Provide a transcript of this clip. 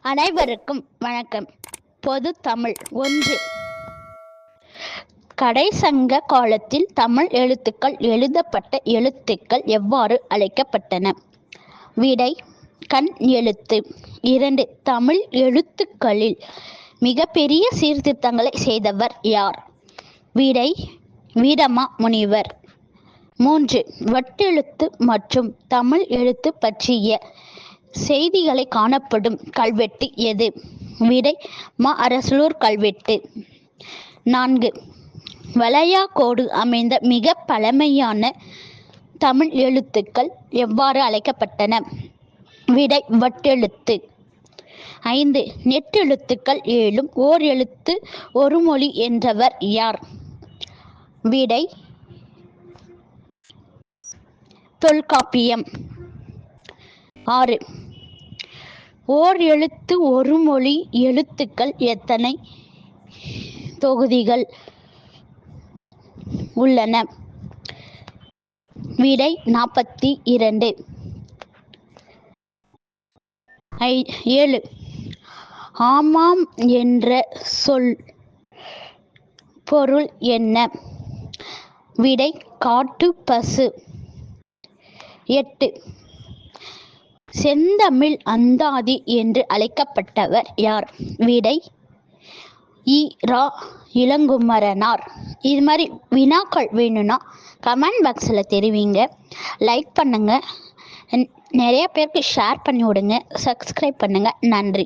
அனைவருக்கும் வணக்கம். பொது தமிழ் 1. கடைசங்க காலத்தில் தமிழ் எழுத்துக்கள் எழுதப்பட்ட எழுத்துக்கள் எவ்வாறு அழைக்கப்பட்டன? விடை: கண் எழுத்து. 2. தமிழ் எழுத்துக்களில் மிகப்பெரிய சீர்திருத்தங்களை செய்தவர் யார்? விடை: வீரமா முனிவர். 3. வட்டெழுத்து மற்றும் தமிழ் எழுத்து பற்றிய செய்திகளை காணப்படும் கல்வெட்டு எது? விடை: அரசலூர் கல்வெட்டு. 4. வளையாக்கோடு அமைந்த மிக பழமையான தமிழ் எழுத்துக்கள் எவ்வாறு அழைக்கப்பட்டன? விடை: வட்டெழுத்து. 5. நெட்டெழுத்துக்கள் 7 ஓர் எழுத்து ஒரு மொழி என்றவர் யார்? விடை: தொல்காப்பியம். 6. ஓர் எழுத்து ஒரு மொழி எழுத்துக்கள் எத்தனை தொகுதிகள் உள்ளன? விடை: 42. 7. ஆமாம் என்ற சொல் பொருள் என்ன? விடை: காட்டு பசு. 8. செந்தமிழ் அந்தாதி என்று அழைக்கப்பட்டவர் யார்? விடை: இரா. இளங்குமரனார். இது மாதிரி வினாக்கள் வேணும்னா கமெண்ட் பாக்ஸில் தெரிவிங்க. லைக் பண்ணுங்க, நிறைய பேருக்கு ஷேர் பண்ணி விடுங்க, சப்ஸ்கிரைப் பண்ணுங்க. நன்றி.